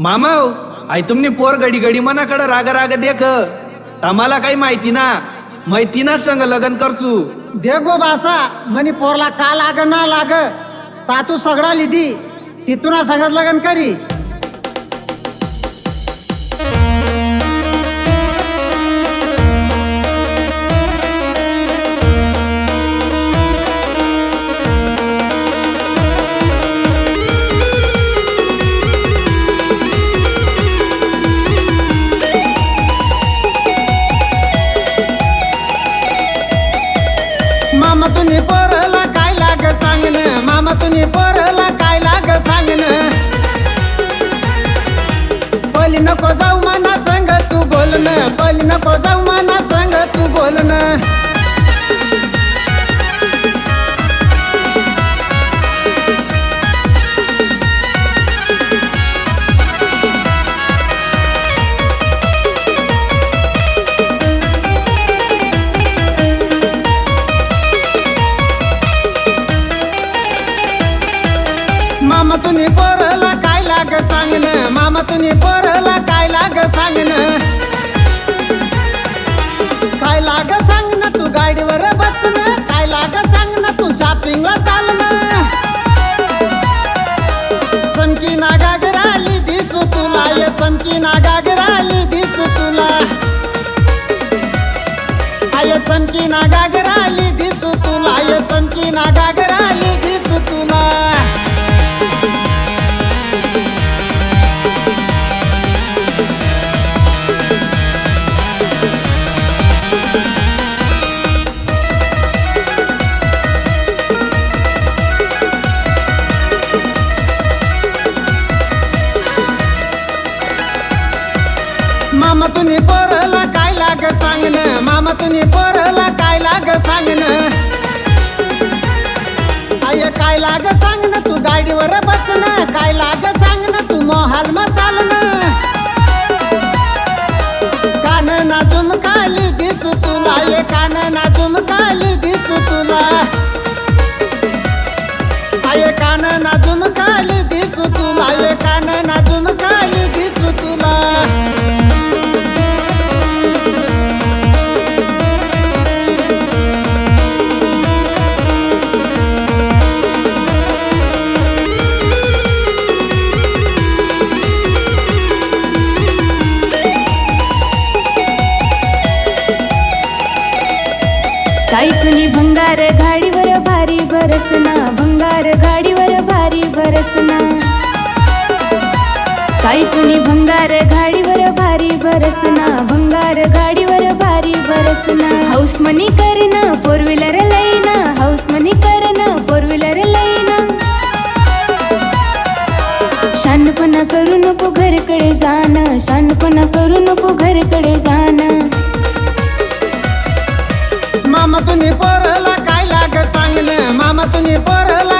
मामा आई तुमने पोर घडी घडी मनाकडे राग राग देख तम्हाला काही माहिती ना मैतीना संग लग्न करसू दे गो बासा मनी पोरला का लाग ना लाग तातू सगळा लिधी तिथून सगळं लग्न करी. मामा तुम्ही पोरला काय लाग सांगन, मामा तुम्ही पोरला काय लाग सांगन. पली नको जाऊ मना संग तू बोलन, पली नको जाऊ मना संग तू बोलन. मामा तुम्ही पोरला काय लाग सांगन, मामा तुम्ही पोरला काय लाग सांगन. काय लाग सांगन तू गाडीवर बसन, काय लाग सांगन तू शॉपिंगला चालन. चमकी ना गागराली दिसू तुला, ये चमकी ना गागराली दिसू तुला. आय चमकी ना गागराली दिसू तुला, ये चमकी ना गागराली दिसू तुला. मामा तुम्ही पोरला काय लाग सांगन, मामा तुम्ही पोरला काय लाग सांगन. आय काय लाग सांगन तू गाडीवर बसन, काय लाग सांगन तू मोहाल मा चालन. कान ना झुमकाली दिसू तुला, ये कान ना झुमकाली दिसू तुला. आय कान ना झुमकाली दिसू तुला, ये कान ना झुमकाली दिसू तुला. काही कुणी भंगार गाडीवर भारी बरसना, भंगार गाडीवर भारी बरसना. काही कुणी भंगार गाडीवर भारी बरसना, भंगार गाडीवर भारी बरसना. हाऊस मनी करना फोर व्हीलर लईना, हाऊस मनी करना फोर व्हीलर लईना. शानपणा करू नको घरकडे जाणं, शानपणा करू नको घरकडे जाणं. मामा तुम्ही पोरला काय लाग सांगन, मामा तुम्ही पोरला